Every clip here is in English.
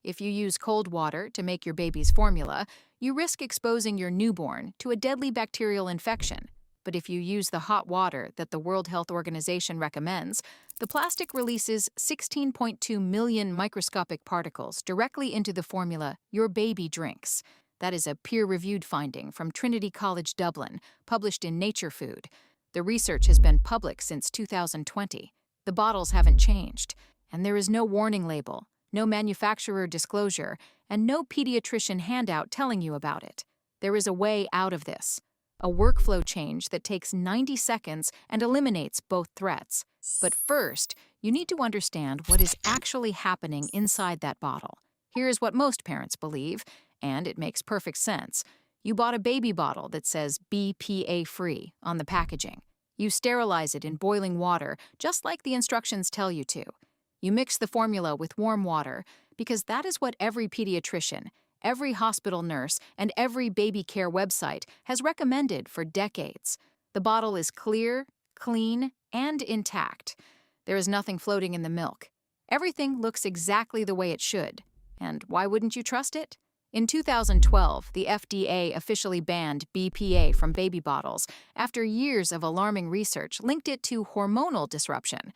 If you use cold water to make your baby's formula, you risk exposing your newborn to a deadly bacterial infection. But if you use the hot water that the World Health Organization recommends, the plastic releases 16.2 million microscopic particles directly into the formula your baby drinks. That is a peer-reviewed finding from Trinity College Dublin, published in Nature Food. The research has been public since 2020. The bottles haven't changed, and there is no warning label, no manufacturer disclosure, and no pediatrician handout telling you about it. There is a way out of this, a workflow change that takes 90 seconds and eliminates both threats. But first, you need to understand what is actually happening inside that bottle. Here is what most parents believe, and it makes perfect sense. You bought a baby bottle that says BPA-Free on the packaging. You sterilize it in boiling water, just like the instructions tell you to. You mix the formula with warm water because that is what every pediatrician, every hospital nurse, and every baby care website has recommended for decades. The bottle is clear, clean, and intact. There is nothing floating in the milk. Everything looks exactly the way it should. And why wouldn't you trust it? In 2012, the FDA officially banned BPA from baby bottles after years of alarming research linked it to hormonal disruption.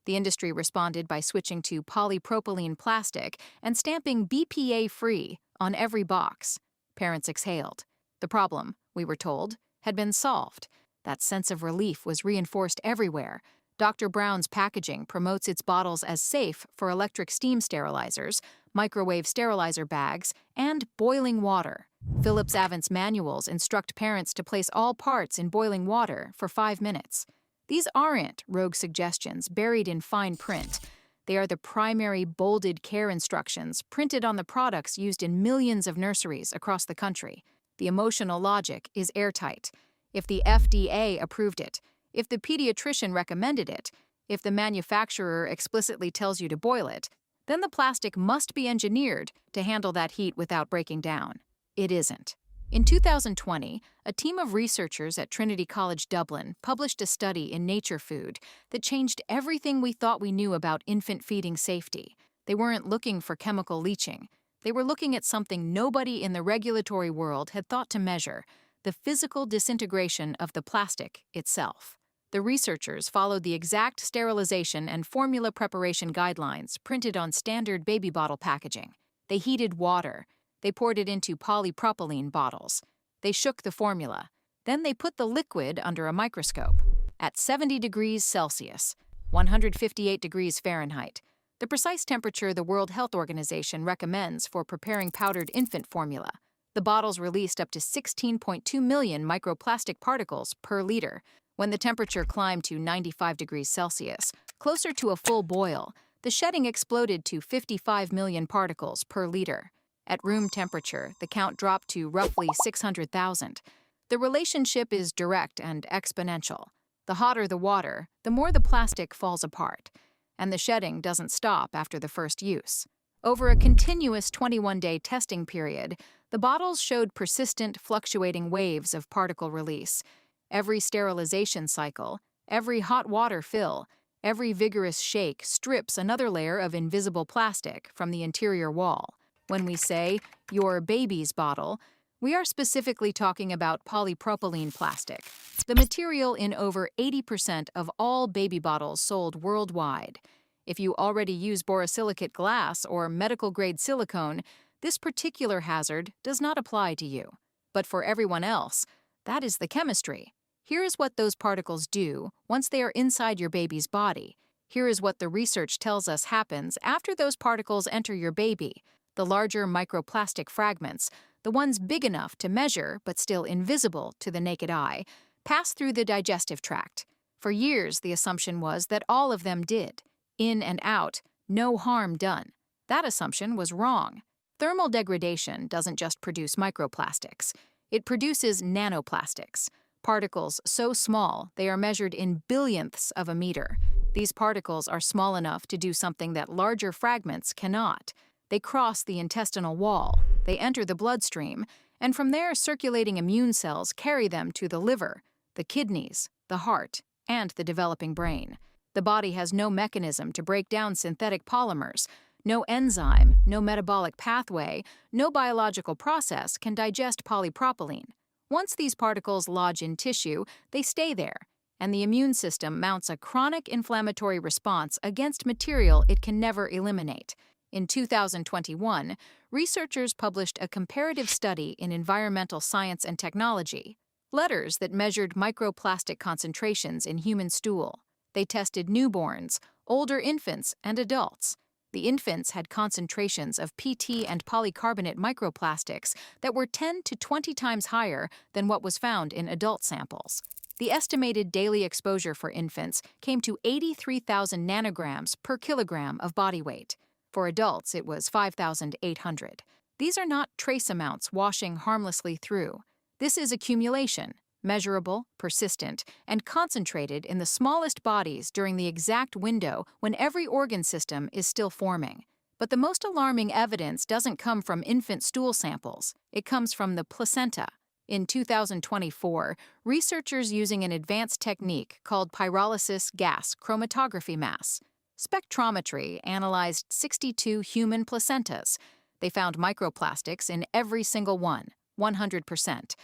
The industry responded by switching to polypropylene plastic and stamping BPA-Free on every box. Parents exhaled. The problem, we were told, had been solved. That sense of relief was reinforced everywhere. Dr. Brown's packaging promotes its bottles as safe for electric steam sterilizers, microwave sterilizer bags, and boiling water. Philips Avent's manuals instruct parents to place all parts in boiling water for 5 minutes. These aren't rogue suggestions buried in fine print. They are the primary bolded care instructions printed on the products used in millions of nurseries across the country. The emotional logic is airtight. If the FDA approved it, if the pediatrician recommended it, if the manufacturer explicitly tells you to boil it, then the plastic must be engineered to handle that heat without breaking down. It isn't. In 2020, a team of researchers at Trinity College Dublin published a study in Nature Food that changed everything we thought we knew about infant feeding safety. They weren't looking for chemical leaching. They were looking at something nobody in the regulatory world had thought to measure: the physical disintegration of the plastic itself. The researchers followed the exact sterilization and formula preparation guidelines printed on standard baby bottle packaging. They heated water. They poured it into polypropylene bottles. They shook the formula. Then they put the liquid under a microscope at 70 degrees Celsius, 158 degrees Fahrenheit, the precise temperature the World Health Organization recommends for preparing powdered infant formula. The bottles released up to 16.2 million microplastic particles per liter. When the temperature climbed to 95 degrees Celsius, closer to a full boil, the shedding exploded to 55 million particles per liter. At room temperature, the count dropped to roughly 600,000. The relationship is direct and exponential. The hotter the water, the more the plastic falls apart. And the shedding doesn't stop after the first use. Over a continuous 21-day testing period, the bottles showed persistent, fluctuating waves of particle release. Every sterilization cycle, every hot water fill, every vigorous shake strips another layer of invisible plastic from the interior wall. When we say, your baby's bottle, we are specifically talking about polypropylene plastic, the material in over 80% of all baby bottles sold worldwide. If you already use borosilicate glass or medical-grade silicone, this particular hazard does not apply to you. But for everyone else, that is the chemistry. Here is what those particles do once they are inside your baby's body. Here is what the research tells us happens after those particles enter your baby. The larger microplastic fragments, the ones big enough to measure but still invisible to the naked eye, pass through the digestive tract. For years, the assumption was that all of them did. In and out, no harm done. That assumption was wrong. Thermal degradation doesn't just produce microplastics. It produces nanoplastics, particles so small they are measured in billionths of a meter. These particles are small enough to do something that larger fragments cannot. They cross the intestinal wall, they enter the bloodstream, and from there circulating immune cells carry them to the liver, the kidneys, the heart, and the developing brain. The body has no mechanism to break down synthetic polymers, No enzyme, no metabolic pathway, no biological process can digest polypropylene. Once these particles lodge in tissue, they stay there, and the immune system mounts a chronic inflammatory response against material it can never eliminate. In 2021, researchers published a comparative study in Environmental Science and Technology, Letters that measured microplastic concentrations in human stool. They tested newborns, older infants, and adults. The infants had concentrations of PT and polycarbonate microplastics that were 10 to 20 times higher than what was found in adult samples. The estimated daily exposure for infants came to 83,000 nanograms per kilogram of body weight. For adults, it was 5,800. These are not trace amounts washing harmlessly through. This is accumulation, measurable, persistent, and concentrated in the smallest bodies during the exact window when every organ system is still forming. But the most alarming evidence doesn't come from infant stool samples. It comes from the placenta. In 2024, researchers using an advanced technique called pyrolysis gas chromatography mass spectrometry analyzed 62 human placentas. They found microplastics in every single one, 100%.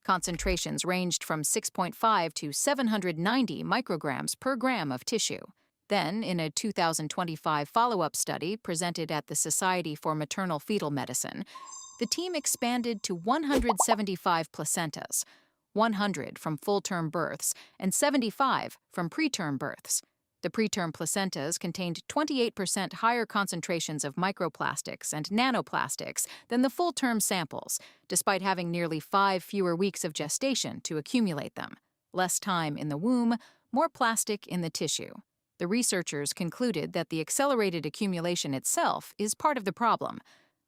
Concentrations ranged from 6.5 to 790 micrograms per gram of tissue. Then, in a 2025 follow-up study presented at the Society for Maternal Fetal Medicine, the team expanded to 175 placentas, 100 from full-term births and 75 from preterm births. The preterm placentas contained 28% higher concentrations of microplastics and nanoplastics than the full-term samples, despite having nearly 5 fewer weeks of gestation to accumulate them. Less time in the womb, more plastic in the tissue. The researchers concluded that the accelerated accumulation itself is part of the problem.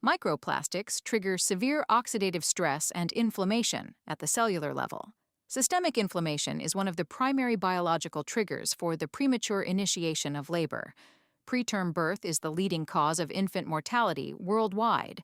Microplastics trigger severe oxidative stress and inflammation at the cellular level. Systemic inflammation is one of the primary biological triggers for the premature initiation of labor. Preterm birth is the leading cause of infant mortality worldwide,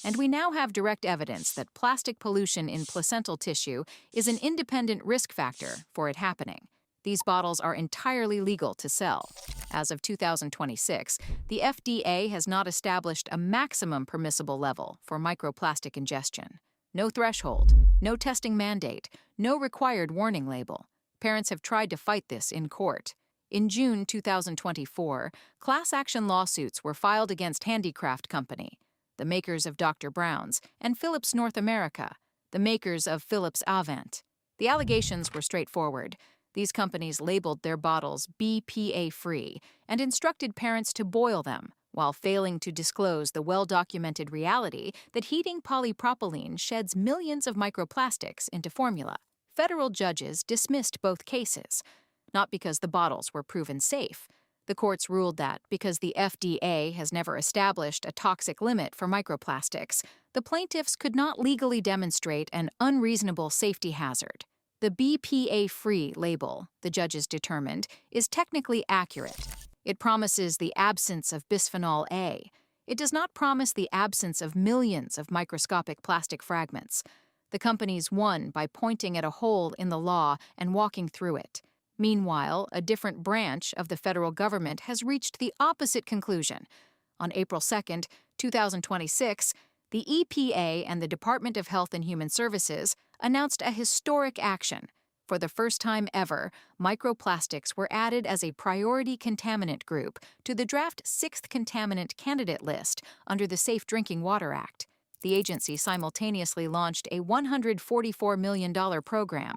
and we now have direct evidence that plastic pollution in placental tissue is an independent risk factor for it happening. These bottles are entirely legal to sell. As of 2026, the FDA has not established a maximum permissible level for microplastic ingestion. No threshold, no testing mandate, no required warning label. Parents have tried to fight this in court. In June 2024, class action lawsuits were filed against Handicraft Company, the makers of Dr. Brown's, and Philips North America, the makers of Philips Avent. The allegations were straightforward. These companies labeled their bottles BPA-Free and instructed parents to boil them, while failing to disclose the well-documented reality that heating polypropylene sheds millions of microplastics into formula. Federal judges dismissed both cases, not because the bottles were proven safe. The courts ruled that because the FDA has never established a toxic limit for microplastics, the plaintiffs could not legally demonstrate an unreasonable safety hazard. The BPA-Free label, the judges determined, is technically accurate. It promises the absence of bisphenol A. It does not promise the absence of millions of microscopic plastic fragments. The companies won by pointing at a hole in the law and walking through it. Meanwhile, a different branch of the federal government has reached the opposite conclusion. On April 2, 2026, the EPA and the Department of Health and Human Services announced a historic action. For the first time ever, microplastics were added as a priority contaminant group to the draft 6th contaminant candidate list under the Safe Drinking Water Act. The agency simultaneously launched a $144 million program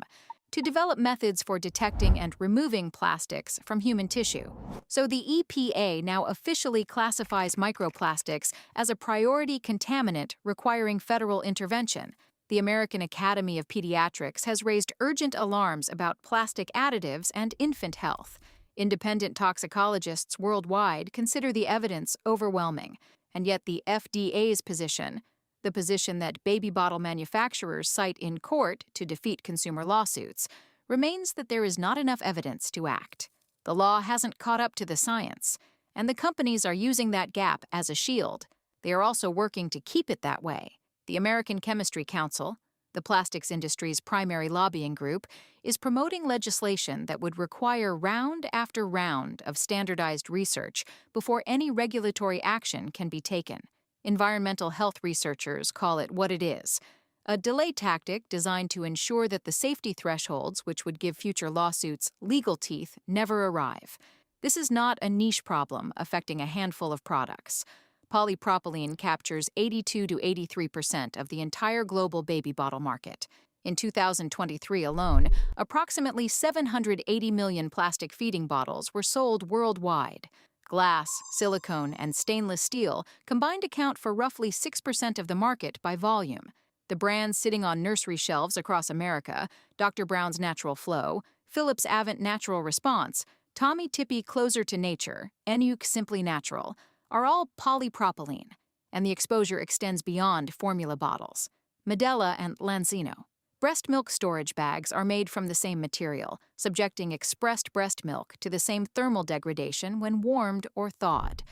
to develop methods for detecting and removing plastics from human tissue. So the EPA now officially classifies microplastics as a priority contaminant requiring federal intervention. The American Academy of Pediatrics has raised urgent alarms about plastic additives and infant health. Independent toxicologists worldwide consider the evidence overwhelming, and yet the FDA's position, the position that baby bottle manufacturers cite in court to defeat consumer lawsuits, remains that there is not enough evidence to act. The law hasn't caught up to the science, and the companies are using that gap as a shield. They are also working to keep it that way. The American Chemistry Council, the plastics industry's primary lobbying group, is promoting legislation that would require round after round of standardized research before any regulatory action can be taken. Environmental health researchers call it what it is: a delay tactic designed to ensure that the safety thresholds, which would give future lawsuits legal teeth, never arrive. This is not a niche problem affecting a handful of products. Polypropylene captures 82 to 83% of the entire global baby bottle market. In 2023 alone, approximately 780 million plastic feeding bottles were sold worldwide. Glass, silicone, and stainless steel combined account for roughly 6% of the market by volume. The brands sitting on nursery shelves across America, Dr. Brown's Natural Flow, Philips Avent Natural Response, Tommy Tippy Closer to Nature, Enuke Simply Natural, are all polypropylene, and the exposure extends beyond formula bottles. Medela and Lanzino. Breast milk storage bags are made from the same material, subjecting expressed breast milk to the same thermal degradation when warmed or thawed.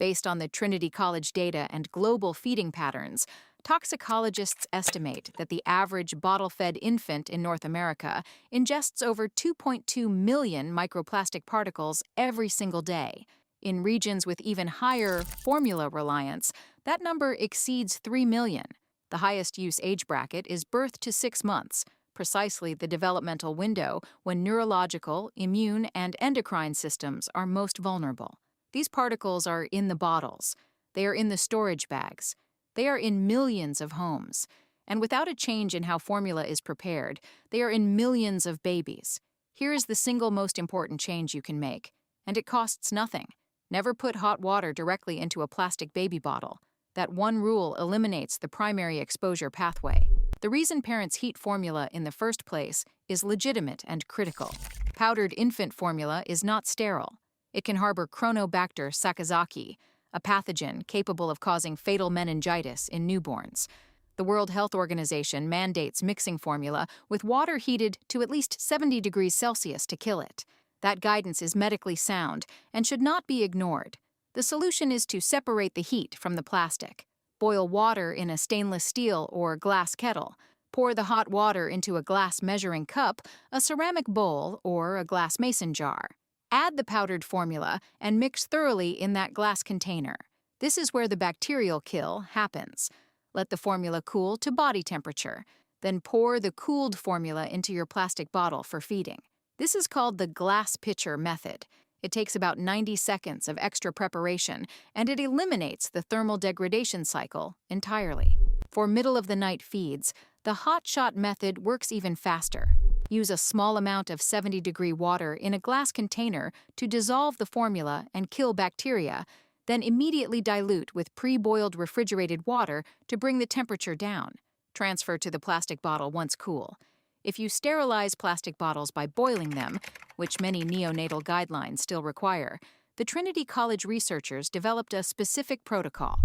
Based on the Trinity College data and global feeding patterns, toxicologists estimate that the average bottle-fed infant in North America ingests over 2.2 million microplastic particles every single day. In regions with even higher formula reliance, that number exceeds 3 million. The highest use age bracket is birth to 6 months, precisely the developmental window when neurological, immune, and endocrine systems are most vulnerable. These particles are in the bottles. They are in the storage bags. They are in millions of homes. And without a change in how formula is prepared, they are in millions of babies. Here is the single most important change you can make, and it costs nothing. Never put hot water directly into a plastic baby bottle. That one rule eliminates the primary exposure pathway. The reason parents heat formula in the first place is legitimate and critical. Powdered infant formula is not sterile. It can harbor Chronobacter sakazaki, a pathogen capable of causing fatal meningitis in newborns. The World Health Organization mandates mixing formula with water heated to at least 70 degrees Celsius to kill it. That guidance is medically sound and should not be ignored. The solution is to separate the heat from the plastic. Boil water in a stainless steel or glass kettle. Pour the hot water into a glass measuring cup, a ceramic bowl, or a glass mason jar. Add the powdered formula and mix thoroughly in that glass container. This is where the bacterial kill happens. Let the formula cool to body temperature. Then pour the cooled formula into your plastic bottle for feeding. This is called the glass pitcher method. It takes about 90 seconds of extra preparation, and it eliminates the thermal degradation cycle entirely. For middle-of-the-night feeds, the hot shot method works even faster. Use a small amount of 70-degree water in a glass container to dissolve the formula and kill bacteria, then immediately dilute with pre-boiled refrigerated water to bring the temperature down. Transfer to the plastic bottle once cool. If you sterilize plastic bottles by boiling them, which many neonatal guidelines still require, the Trinity College researchers developed a specific protocol.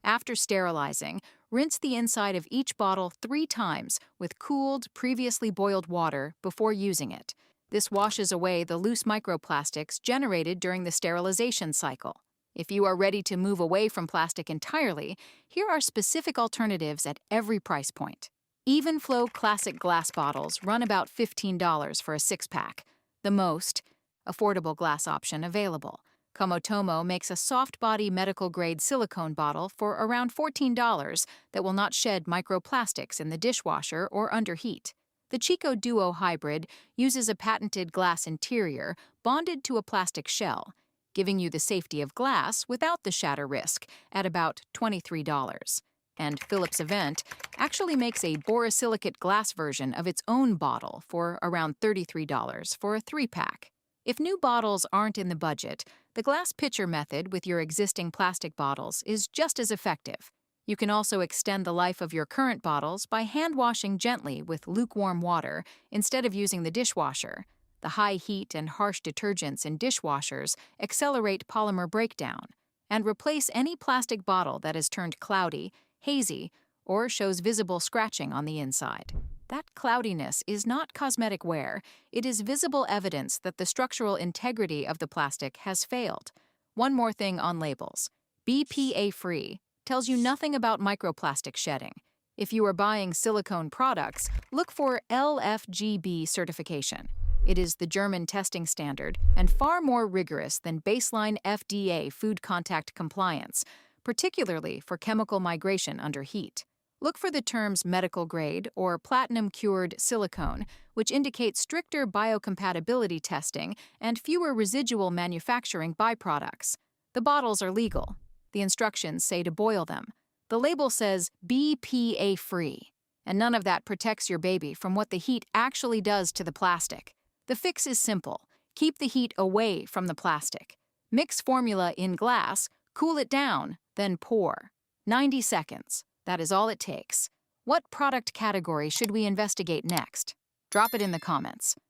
After sterilizing, rinse the inside of each bottle 3 times with cooled, previously boiled water before using it. This washes away the loose microplastics generated during the sterilization cycle. If you are ready to move away from plastic entirely, here are specific alternatives at every price point. Even Flow classic glass bottles run about $15 for a 6-pack, the most affordable glass option available. Komotomo makes a soft-body medical-grade silicone bottle for around $14 that will not shed microplastics in the dishwasher or under heat. The Chico Duo Hybrid uses a patented glass interior bonded to a plastic shell, giving you the safety of glass without the shatter risk at about $23. And Philips Avent actually makes a borosilicate glass version of its own bottle for around $33 for a 3-pack. If new bottles aren't in the budget, the glass pitcher method with your existing plastic bottles is just as effective. You can also extend the life of your current bottles by hand washing gently with lukewarm water instead of using the dishwasher. The high heat and harsh detergents in dishwashers accelerate polymer breakdown and replace any plastic bottle that has turned cloudy, hazy, or shows visible scratching on the inside. That cloudiness is not cosmetic wear. It is visible evidence that the structural integrity of the plastic has failed. One more thing on labels. BPA-Free tells you nothing about microplastic shedding. If you are buying silicone products, look for LFGB certification. It is the German testing standard and far more rigorous than baseline FDA food contact compliance, particularly for chemical migration under heat. Look for the terms medical grade or platinum-cured silicone, which indicate stricter biocompatibility testing and fewer residual manufacturing byproducts. The bottles are legal. The instructions say to boil them. The label says BPA-Free, and none of that protects your baby from what the heat actually does to the plastic. The fix is simple. Keep the heat away from the plastic. Mix formula in glass, cool it down, then pour. 90 seconds. That is all it takes. What product category should we investigate next? Drop it in the comments.